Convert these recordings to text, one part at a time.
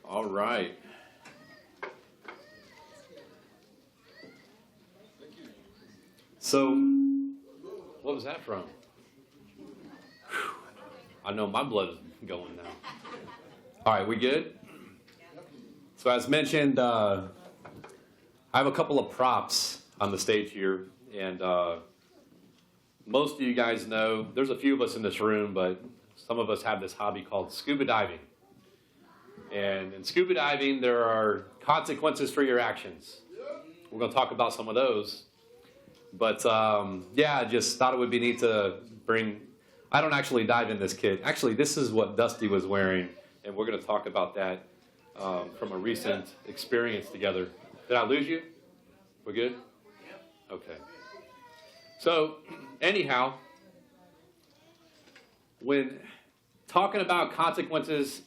All right. So, what was that from? Whew. I know my blood is going now. All right, we good? So as mentioned, I have a couple of props on the stage here, and most of you guys know, there's a few of us in this room, but some of us have this hobby called scuba diving. And in scuba diving, there are consequences for your actions. We're going to talk about some of those. But yeah, I just thought it would be neat to bring, I don't actually dive in this kit. Actually, this is what Dusty was wearing, and we're going to talk about that from a recent experience together. Did I lose you? We're good? Okay. So, anyhow, when talking about consequences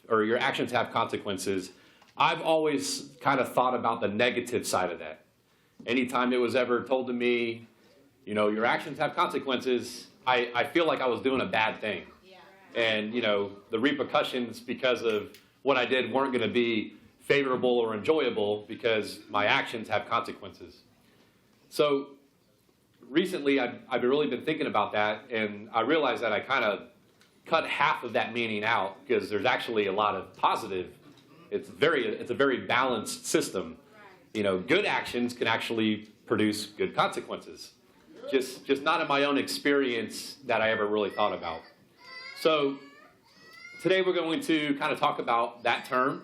or your actions have consequences, I've always kind of thought about the negative side of that. Anytime it was ever told to me, you know, your actions have consequences, I feel like I was doing a bad thing. Yeah. And, you know, the repercussions because of what I did weren't going to be favorable or enjoyable because my actions have consequences. So recently I've really been thinking about that, and I realized that I kind of cut half of that meaning out because there's actually a lot of positive. It's a very balanced system. You know, good actions can actually produce good consequences. Just not in my own experience that I ever really thought about. So today we're going to kind of talk about that term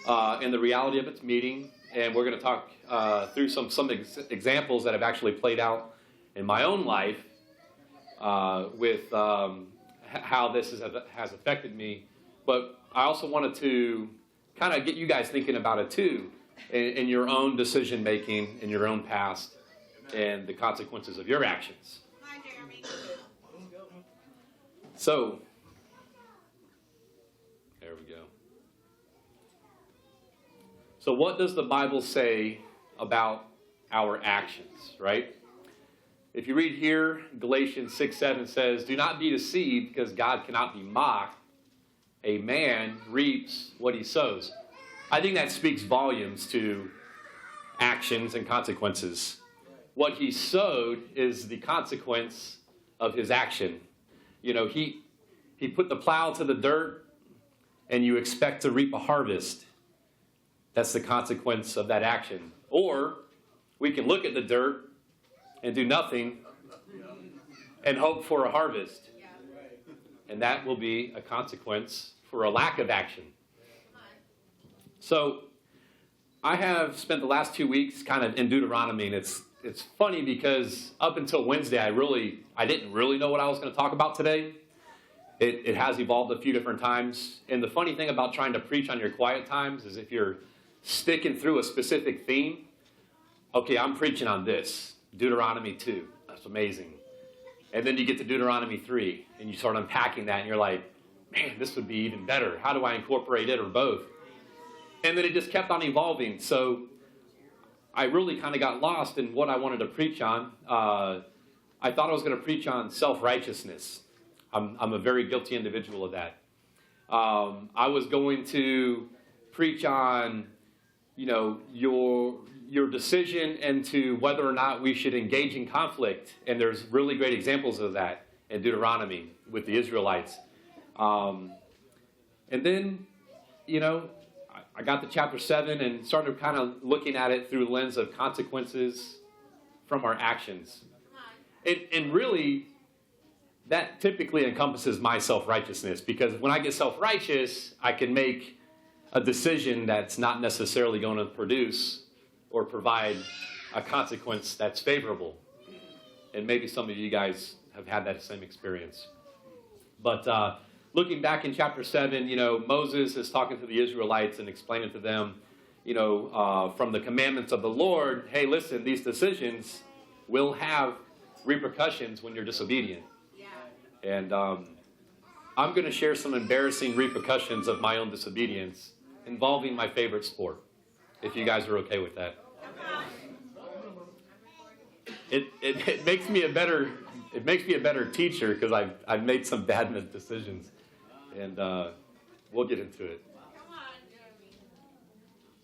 and the reality of its meaning, and we're going to talk through some examples that have actually played out in my own life with how this has affected me. But I also wanted to kind of get you guys thinking about it too, in your own decision making, in your own past, and the consequences of your actions. Hi, Jeremy. So, there we go. So what does the Bible say about our actions, right? If you read here, Galatians 6:7 says, "Do not be deceived, because God cannot be mocked. A man reaps what he sows." I think that speaks volumes to actions and consequences. What he sowed is the consequence of his action. You know, he put the plow to the dirt, and you expect to reap a harvest. That's the consequence of that action. Or we can look at the dirt and do nothing and hope for a harvest. And that will be a consequence for a lack of action. So I have spent the last 2 weeks kind of in Deuteronomy, and it's funny because up until Wednesday, I didn't really know what I was going to talk about today. It has evolved a few different times. And the funny thing about trying to preach on your quiet times is if you're sticking through a specific theme, okay, I'm preaching on this, Deuteronomy 2. That's amazing. And then you get to Deuteronomy 3, and you start unpacking that, and you're like, man, this would be even better. How do I incorporate it or both? And then it just kept on evolving. So I really kind of got lost in what I wanted to preach on. I thought I was going to preach on self-righteousness. I'm a very guilty individual of that. I was going to preach on, you know, your decision into whether or not we should engage in conflict. And there's really great examples of that in Deuteronomy with the Israelites. And then, you know, I got to chapter 7 and started kind of looking at it through the lens of consequences from our actions. And really, that typically encompasses my self-righteousness, because when I get self-righteous, I can make a decision that's not necessarily going to produce or provide a consequence that's favorable. And maybe some of you guys have had that same experience. But looking back in chapter 7, you know, Moses is talking to the Israelites and explaining to them, you know, from the commandments of the Lord, hey, listen, these decisions will have repercussions when you're disobedient. Yeah. And I'm going to share some embarrassing repercussions of my own disobedience involving my favorite sport, if you guys are okay with that. It makes me a better it makes me a better teacher because I've made some bad decisions, and we'll get into it.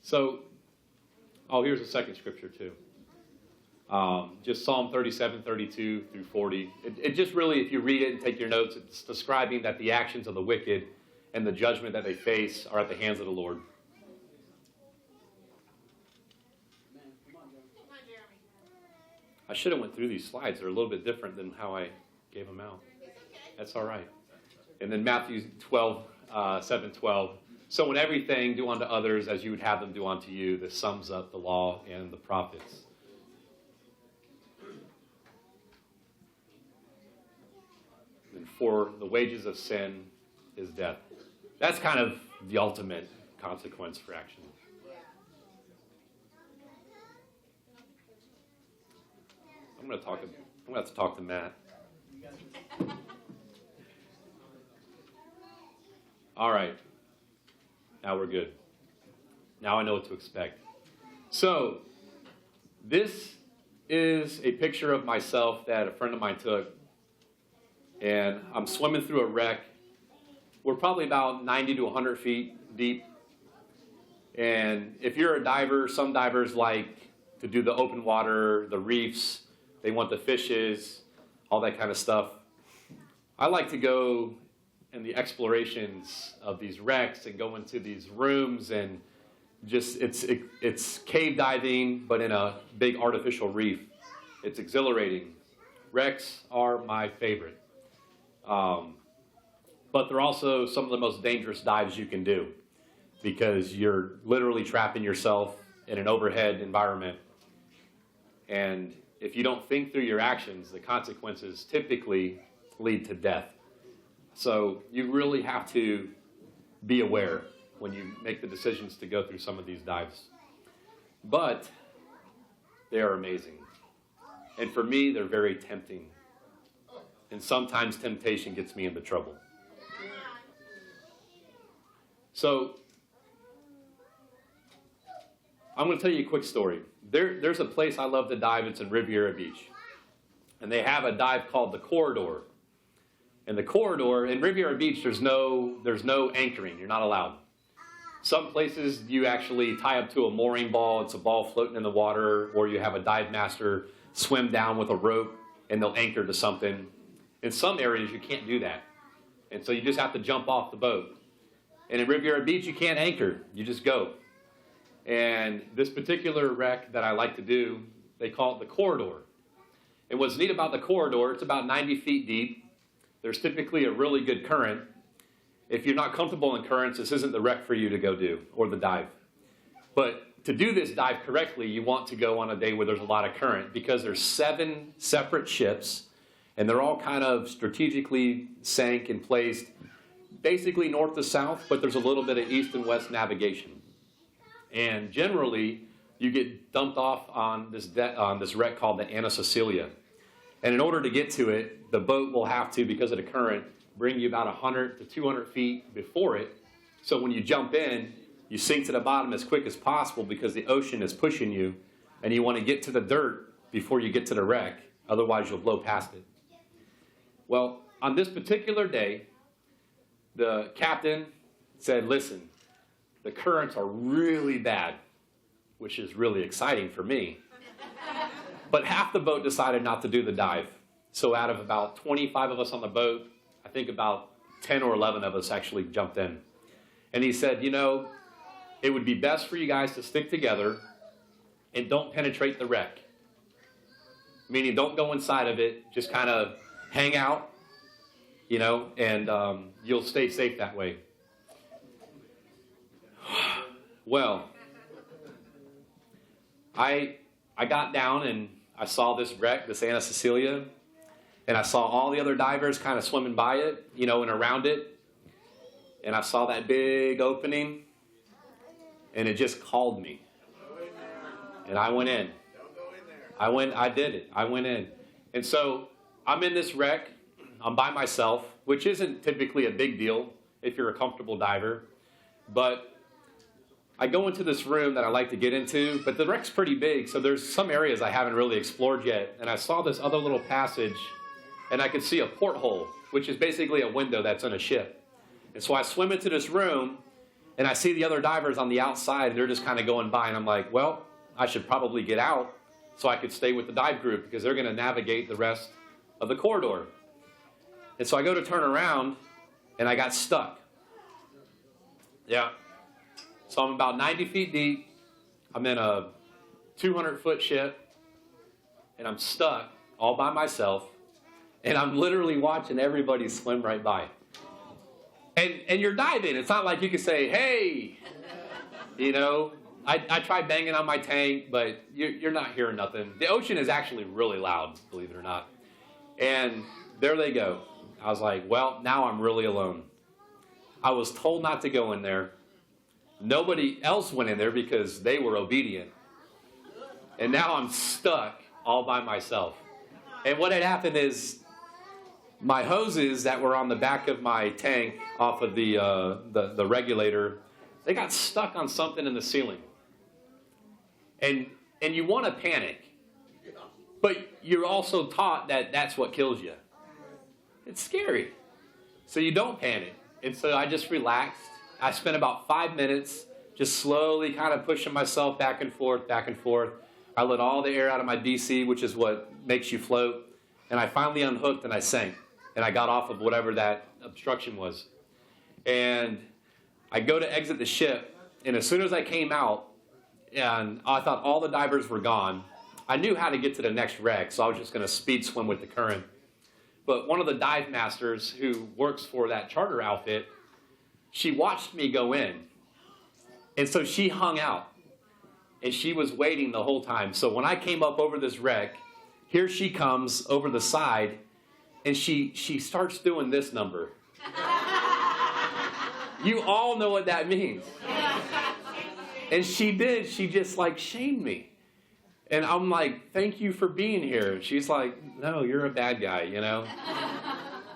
So, here's a second scripture too. Just Psalm 37, 32 through 40. It just really, if you read it and take your notes, it's describing that the actions of the wicked and the judgment that they face are at the hands of the Lord. I should have went through these slides. They're a little bit different than how I gave them out. That's all right. And then Matthew 12, 7, 12. So in everything, do unto others as you would have them do unto you. This sums up the law and the prophets. And for the wages of sin is death. That's kind of the ultimate consequence for action. I'm going to have to talk to Matt. All right. Now we're good. Now I know what to expect. So, this is a picture of myself that a friend of mine took. And I'm swimming through a wreck. We're probably about 90 to 100 feet deep. And if you're a diver, some divers like to do the open water, the reefs. They want the fishes, all that kind of stuff. I like to go in the explorations of these wrecks and go into these rooms and just, it's cave diving, but in a big artificial reef. It's exhilarating. Wrecks are my favorite. But they're also some of the most dangerous dives you can do because you're literally trapping yourself in an overhead environment. And if you don't think through your actions, the consequences typically lead to death. So you really have to be aware when you make the decisions to go through some of these dives. But they are amazing. And for me, they're very tempting. And sometimes temptation gets me into trouble. So I'm going to tell you a quick story. There's a place I love to dive. It's in Riviera Beach. And they have a dive called the Corridor. And the Corridor, in Riviera Beach, there's no anchoring. You're not allowed. Some places you actually tie up to a mooring ball. It's a ball floating in the water. Or you have a dive master swim down with a rope and they'll anchor to something. In some areas, you can't do that. And so you just have to jump off the boat. And in Riviera Beach, you can't anchor. You just go. And this particular wreck that I like to do, they call it the Corridor. And what's neat about the Corridor, it's about 90 feet deep. There's typically a really good current. If you're not comfortable in currents, this isn't the wreck for you to go do, or the dive. But to do this dive correctly, you want to go on a day where there's a lot of current, because there's 7 separate ships, and they're all kind of strategically sank and placed, basically north to south, but there's a little bit of east and west navigation. And generally, you get dumped off on this wreck called the Anna Cecilia. And in order to get to it, the boat will have to, because of the current, bring you about 100 to 200 feet before it. So when you jump in, you sink to the bottom as quick as possible because the ocean is pushing you, and you want to get to the dirt before you get to the wreck. Otherwise, you'll blow past it. Well, on this particular day, the captain said, listen, the currents are really bad, which is really exciting for me. But half the boat decided not to do the dive. So out of about 25 of us on the boat, I think about 10 or 11 of us actually jumped in. And he said, you know, it would be best for you guys to stick together and don't penetrate the wreck. Meaning don't go inside of it, just kind of hang out, you know, and you'll stay safe that way. Well, I got down and I saw this wreck, this Anna Cecilia, and I saw all the other divers kind of swimming by it, you know, and around it. And I saw that big opening, and it just called me. And I went in. I did it. I went in. And so I'm in this wreck. I'm by myself, which isn't typically a big deal if you're a comfortable diver. But I go into this room that I like to get into, but the wreck's pretty big, so there's some areas I haven't really explored yet. And I saw this other little passage, and I could see a porthole, which is basically a window that's in a ship. And so I swim into this room, and I see the other divers on the outside, and they're just kind of going by, and I'm like, well, I should probably get out so I could stay with the dive group because they're going to navigate the rest of the corridor. And so I go to turn around, and I got stuck. Yeah. So I'm about 90 feet deep. I'm in a 200-foot ship, and I'm stuck all by myself, and I'm literally watching everybody swim right by. And you're diving. It's not like you can say, hey, you know. I tried banging on my tank, but you're not hearing nothing. The ocean is actually really loud, believe it or not. And there they go. I was like, well, now I'm really alone. I was told not to go in there. Nobody else went in there because they were obedient. And now I'm stuck all by myself. And what had happened is my hoses that were on the back of my tank off of the regulator, they got stuck on something in the ceiling. And you want to panic, but you're also taught that that's what kills you. It's scary. So you don't panic. And so I just relaxed. I spent about 5 minutes just slowly kind of pushing myself back and forth, back and forth. I let all the air out of my BC, which is what makes you float. And I finally unhooked and I sank. And I got off of whatever that obstruction was. And I go to exit the ship. And as soon as I came out, and I thought all the divers were gone, I knew how to get to the next wreck, so I was just going to speed swim with the current. But one of the dive masters who works for that charter outfit, she watched me go in. And so she hung out. And she was waiting the whole time. So when I came up over this wreck, here she comes over the side, and she starts doing this number. You all know what that means. And she did. She just like shamed me. And I'm like, thank you for being here. She's like, no, you're a bad guy, you know.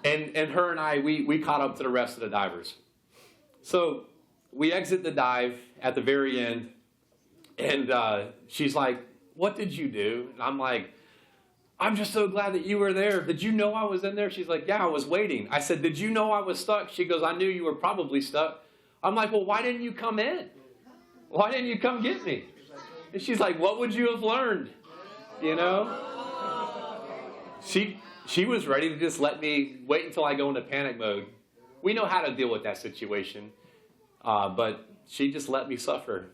And her and I, we caught up to the rest of the divers. So we exit the dive at the very end. And she's like, what did you do? And I'm like, I'm just so glad that you were there. Did you know I was in there? She's like, yeah, I was waiting. I said, did you know I was stuck? She goes, I knew you were probably stuck. I'm like, well, why didn't you come in? Why didn't you come get me? And she's like, what would you have learned? You know? She was ready to just let me wait until I go into panic mode. We know how to deal with that situation. But she just let me suffer.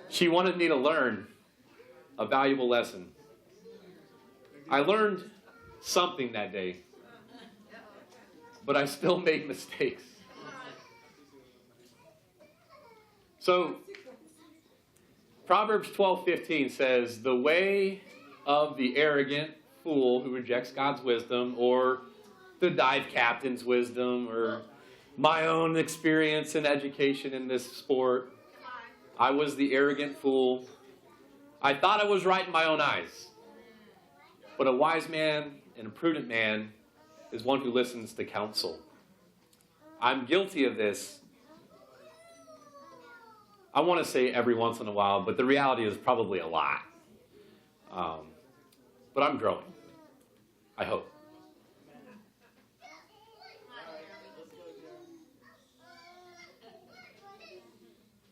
She wanted me to learn a valuable lesson. I learned something that day. But I still made mistakes. So, Proverbs 12:15 says, the way of the arrogant fool who rejects God's wisdom, or the dive captain's wisdom, or my own experience and education in this sport. I was the arrogant fool. I thought I was right in my own eyes. But a wise man and a prudent man is one who listens to counsel. I'm guilty of this. I want to say every once in a while, but the reality is probably a lot. But I'm growing. I hope.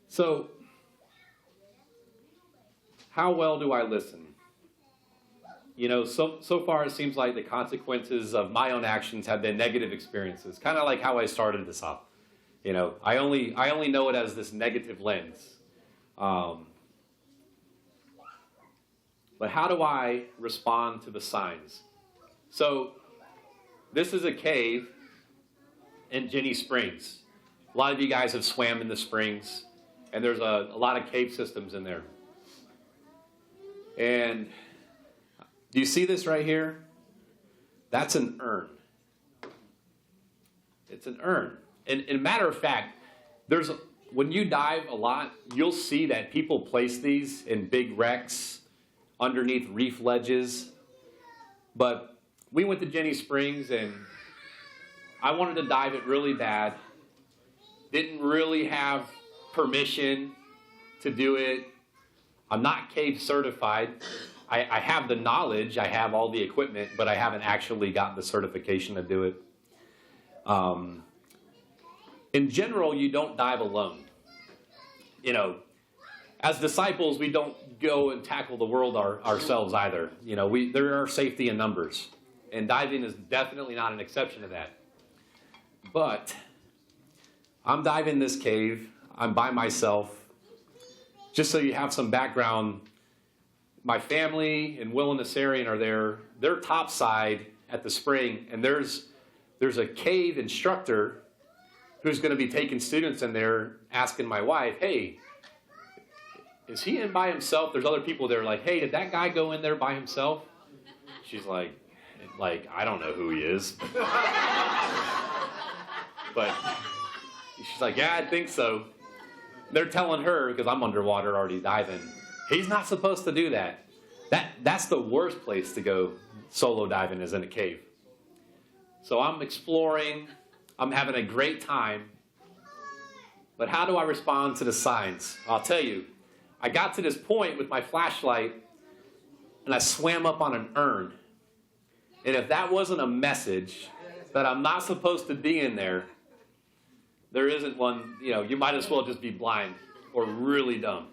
So, how well do I listen? You know, so far it seems like the consequences of my own actions have been negative experiences. Kind of like how I started this off. You know, I only know it as this negative lens. But how do I respond to the signs? So, this is a cave in Jenny Springs. A lot of you guys have swam in the springs, and there's a lot of cave systems in there. And do you see this right here? That's an urn. It's an urn. And matter of fact, when you dive a lot, you'll see that people place these in big wrecks underneath reef ledges. But we went to Jenny Springs, and I wanted to dive it really bad. Didn't really have permission to do it. I'm not cave certified. I have the knowledge, I have all the equipment, but I haven't actually gotten the certification to do it. In general, you don't dive alone. You know, as disciples, we don't go and tackle the world ourselves either. You know, there are safety in numbers, and diving is definitely not an exception to that. But I'm diving this cave. I'm by myself. Just so you have some background, my family and Will and Nassarian are there. They're topside at the spring, and there's a cave instructor who's going to be taking students in there, asking my wife, hey, is he in by himself? There's other people there like, hey, did that guy go in there by himself? She's like, I don't know who he is. But she's like, yeah, I think so. They're telling her, because I'm underwater already diving, he's not supposed to do that. That's the worst place to go solo diving, is in a cave. So I'm exploring. I'm having a great time. But how do I respond to the signs? I'll tell you. I got to this point with my flashlight, and I swam up on an urn. And if that wasn't a message that I'm not supposed to be in there, there isn't one. You know, you might as well just be blind or really dumb.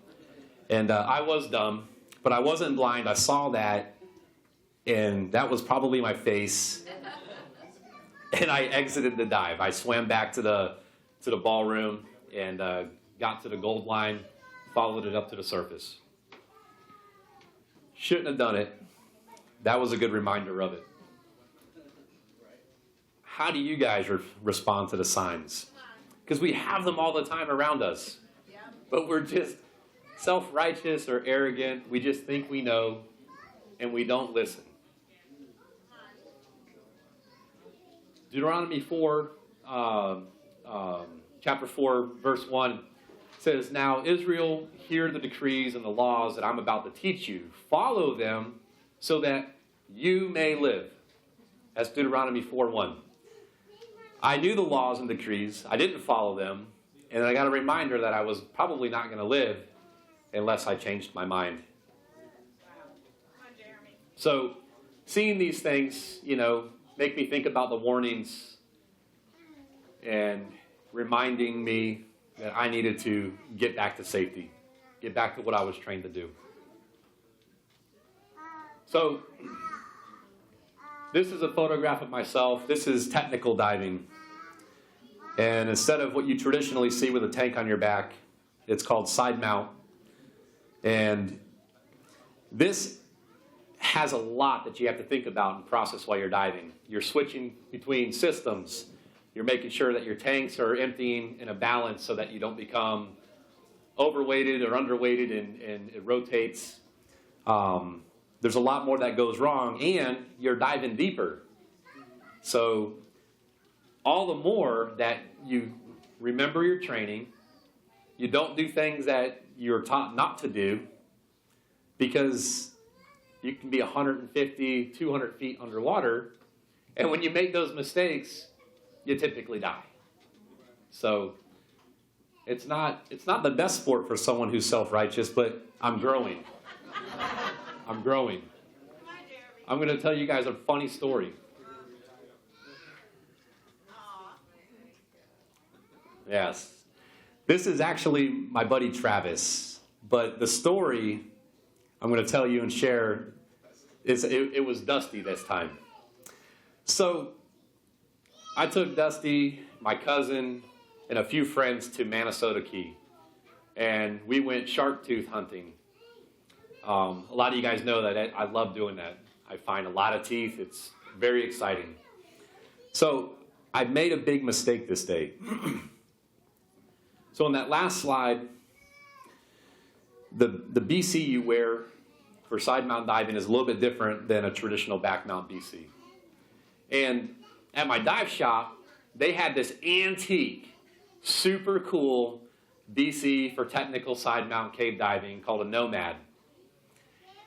And I was dumb, but I wasn't blind. I saw that, and that was probably my face. And I exited the dive. I swam back to the ballroom and got to the gold line, followed it up to the surface. Shouldn't have done it. That was a good reminder of it. How do you guys respond to the signs? Because we have them all the time around us. But we're just self-righteous or arrogant. We just think we know, and we don't listen. Deuteronomy 4, chapter 4, verse 1 says, now, Israel, hear the decrees and the laws that I'm about to teach you. Follow them so that you may live. That's Deuteronomy 4:1. I knew the laws and decrees. I didn't follow them. And I got a reminder that I was probably not going to live unless I changed my mind. So, seeing these things, you know, make me think about the warnings and reminding me that I needed to get back to safety, get back to what I was trained to do. So, this is a photograph of myself. This is technical diving. And instead of what you traditionally see with a tank on your back, it's called side mount. And this has a lot that you have to think about and process while you're diving. You're switching between systems. You're making sure that your tanks are emptying in a balance so that you don't become overweighted or underweighted, and it rotates. There's a lot more that goes wrong, and you're diving deeper. So all the more that you remember your training, you don't do things that you're taught not to do, because you can be 150, 200 feet underwater, and when you make those mistakes, you typically die. So it's not the best sport for someone who's self-righteous, but I'm growing. I'm growing. I'm going to tell you guys a funny story. Yes. This is actually my buddy Travis, but the story I'm going to tell you and share it was Dusty this time. So I took Dusty, my cousin, and a few friends to Manasota Key, and we went shark tooth hunting. A lot of you guys know that I love doing that. I find a lot of teeth. It's very exciting. So I made a big mistake this day. So in that last slide, the BC you wear for side mount diving is a little bit different than a traditional back mount BC. And at my dive shop, they had this antique, super cool BC for technical side mount cave diving called a Nomad.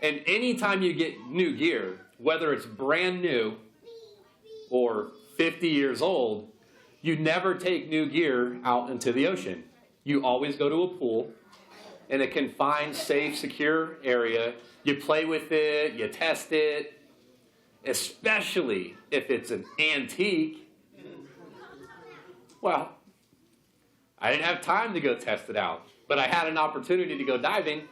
And anytime you get new gear, whether it's brand new or 50 years old, you never take new gear out into the ocean. You always go to a pool in a confined, safe, secure area. You play with it, you test it, especially if it's an antique. Well, I didn't have time to go test it out, but I had an opportunity to go diving.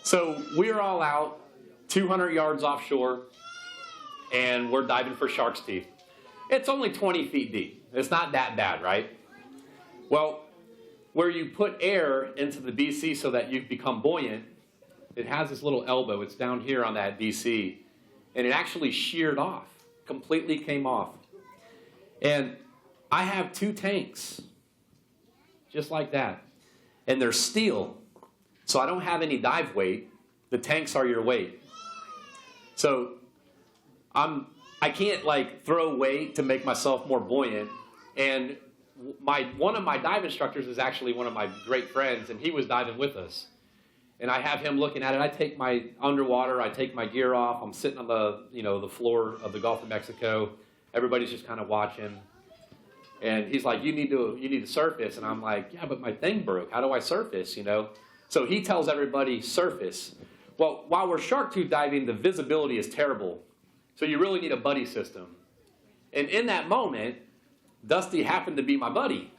So we're all out 200 yards offshore, and we're diving for shark's teeth. It's only 20 feet deep. It's not that bad, right? Well, where you put air into the BC so that you become buoyant, it has this little elbow. It's down here on that BC, and it actually sheared off, completely came off. And I have 2 tanks, just like that. And they're steel, so I don't have any dive weight. The tanks are your weight. So I can't like throw weight to make myself more buoyant. And one of my dive instructors is actually one of my great friends, and he was diving with us. And I have him looking at it. I take my underwater, I take my gear off. I'm sitting on the floor of the Gulf of Mexico. Everybody's just kind of watching. And he's like, you need to surface. And I'm like, yeah, but my thing broke. How do I surface, So he tells everybody, surface. Well, while we're shark tooth diving, the visibility is terrible. So you really need a buddy system. And in that moment, Dusty happened to be my buddy.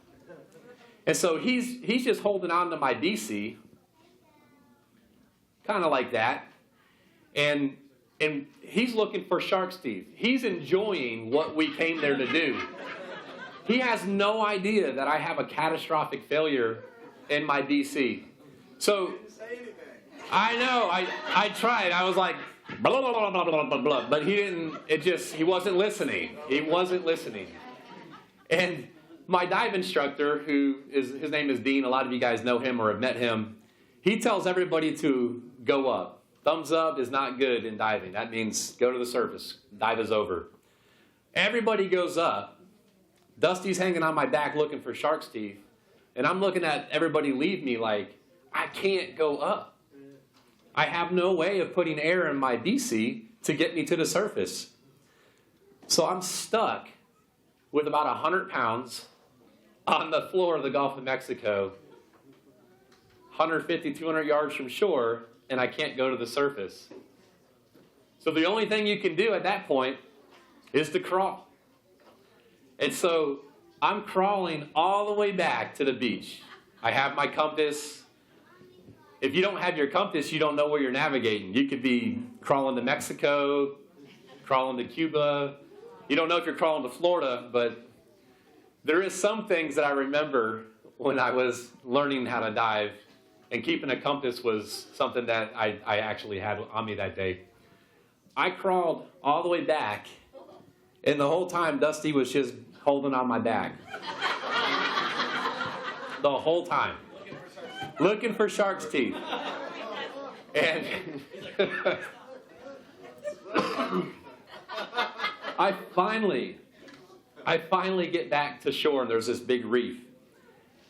And so he's just holding on to my BC, kind of like that. And he's looking for shark's teeth. He's enjoying what we came there to do. He has no idea that I have a catastrophic failure in my BC. So, I know, I tried. I was like, blah, blah, blah, blah, blah, blah, blah. But he wasn't listening. He wasn't listening. And my dive instructor, his name is Dean, a lot of you guys know him or have met him, he tells everybody to go up. Thumbs up is not good in diving. That means go to the surface. Dive is over. Everybody goes up. Dusty's hanging on my back looking for shark's teeth. And I'm looking at everybody leave me like, I can't go up. I have no way of putting air in my BC to get me to the surface. So I'm stuck with about 100 pounds on the floor of the Gulf of Mexico, 150, 200 yards from shore, and I can't go to the surface. So the only thing you can do at that point is to crawl. And so I'm crawling all the way back to the beach. I have my compass. If you don't have your compass, you don't know where you're navigating. You could be crawling to Mexico, crawling to Cuba. You don't know if you're crawling to Florida, but there is some things that I remember when I was learning how to dive, and keeping a compass was something that I actually had on me that day. I crawled all the way back, and the whole time Dusty was just holding on my back. The whole time. Looking for shark's teeth. And I finally get back to shore, and there's this big reef.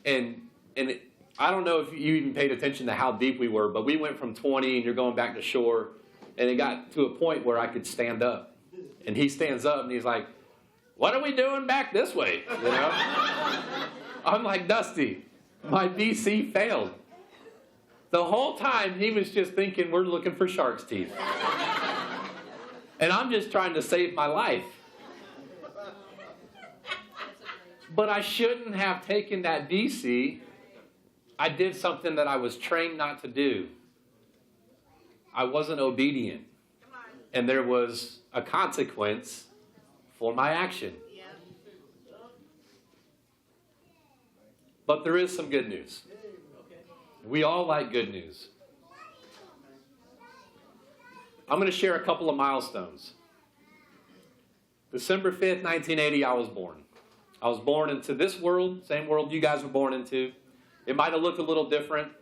And I don't know if you even paid attention to how deep we were, but we went from 20 and you're going back to shore, and it got to a point where I could stand up. And he stands up and he's like, what are we doing back this way? I'm like, Dusty, my BC failed. The whole time he was just thinking we're looking for shark's teeth. And I'm just trying to save my life. But I shouldn't have taken that BC. I did something that I was trained not to do. I wasn't obedient. And there was a consequence for my action. But there is some good news. We all like good news. I'm going to share a couple of milestones. December 5th, 1980, I was born. I was born into this world, same world you guys were born into. It might have looked a little different,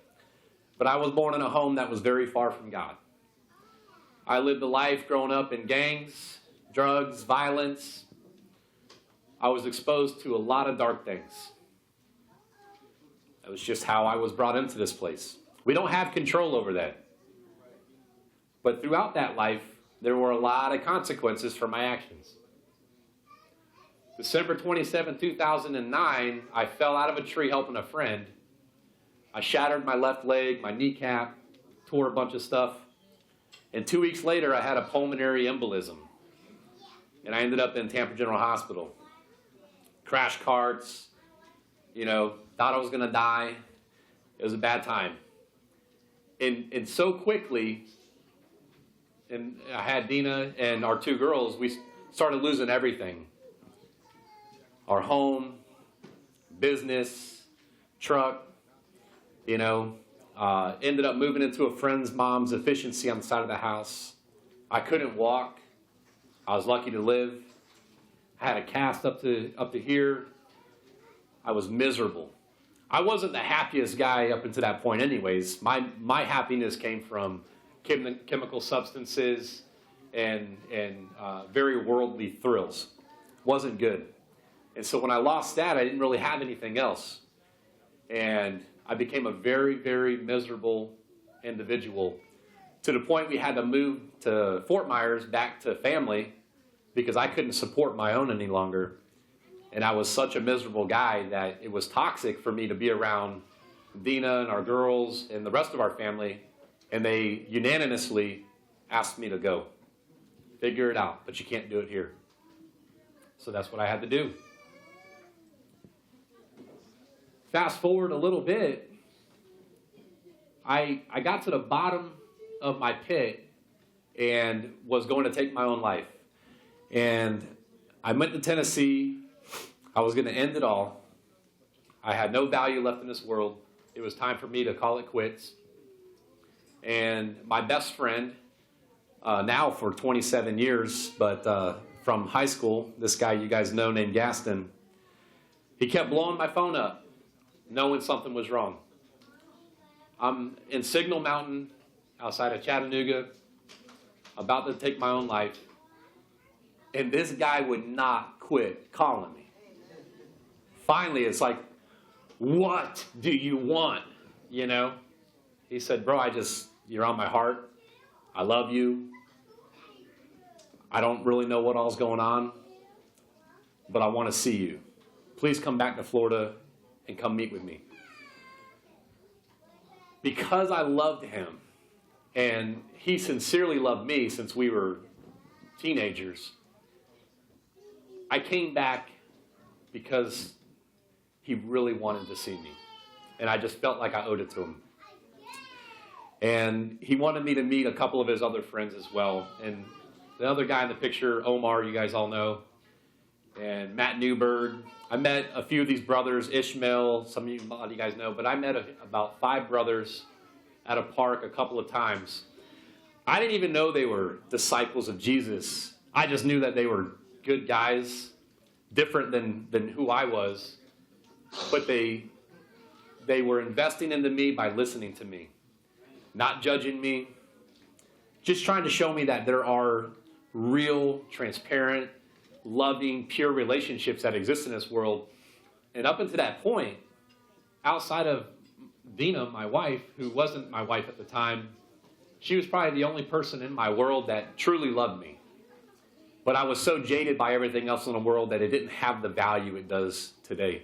but I was born in a home that was very far from God. I lived a life growing up in gangs, drugs, violence. I was exposed to a lot of dark things. That was just how I was brought into this place. We don't have control over that. But throughout that life, there were a lot of consequences for my actions. December 27, 2009, I fell out of a tree helping a friend. I shattered my left leg, my kneecap, tore a bunch of stuff. And 2 weeks later, I had a pulmonary embolism. And I ended up in Tampa General Hospital. Crash carts, thought I was going to die. It was a bad time. And so quickly, and I had Dina and our 2 girls, we started losing everything. Our home, business, truck, ended up moving into a friend's mom's efficiency on the side of the house. I couldn't walk. I was lucky to live. I had a cast up to here. I was miserable. I wasn't the happiest guy up until that point anyways. My happiness came from chemical substances and very worldly thrills. Wasn't good. And so when I lost that, I didn't really have anything else. And I became a very, very miserable individual to the point we had to move to Fort Myers back to family because I couldn't support my own any longer. And I was such a miserable guy that it was toxic for me to be around Dina and our girls and the rest of our family. And they unanimously asked me to go. Figure it out, but you can't do it here. So that's what I had to do. Fast forward a little bit, I got to the bottom of my pit and was going to take my own life. And I went to Tennessee. I was going to end it all. I had no value left in this world. It was time for me to call it quits. And my best friend, now for 27 years, but from high school, this guy you guys know named Gaston, he kept blowing my phone up, knowing something was wrong. I'm in Signal Mountain outside of Chattanooga, about to take my own life, and this guy would not quit calling me. Finally, it's like, what do you want? He said, bro, you're on my heart. I love you. I don't really know what all's going on, but I want to see you. Please come back to Florida and come meet with me. Because I loved him, and he sincerely loved me since we were teenagers, I came back because he really wanted to see me. And I just felt like I owed it to him. And he wanted me to meet a couple of his other friends as well. And the other guy in the picture, Omar, you guys all know, and Matt Newberg. I met a few of these brothers, Ishmael, a lot of you guys know, but I met about 5 brothers at a park a couple of times. I didn't even know they were disciples of Jesus. I just knew that they were good guys, different than who I was, but they were investing into me by listening to me, not judging me, just trying to show me that there are real, transparent, loving, pure relationships that exist in this world. And up until that point, outside of Dina, my wife, who wasn't my wife at the time, she was probably the only person in my world that truly loved me. But I was so jaded by everything else in the world that it didn't have the value it does today.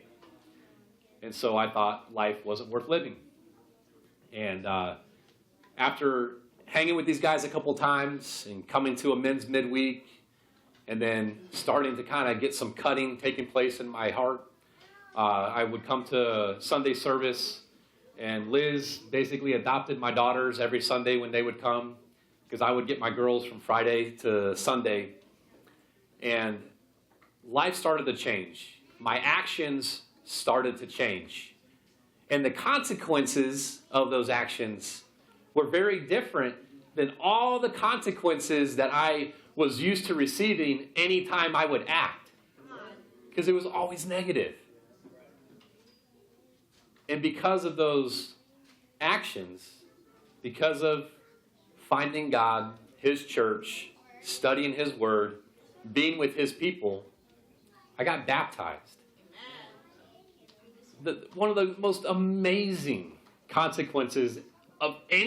And so I thought life wasn't worth living. And after hanging with these guys a couple times and coming to a men's midweek, and then starting to kind of get some cutting taking place in my heart, I would come to Sunday service, and Liz basically adopted my daughters every Sunday when they would come, because I would get my girls from Friday to Sunday. And life started to change. My actions started to change. And the consequences of those actions were very different than all the consequences that I was used to receiving anytime I would act. Because it was always negative. And because of those actions, because of finding God, His church, studying His Word, being with His people, I got baptized. One of the most amazing consequences of any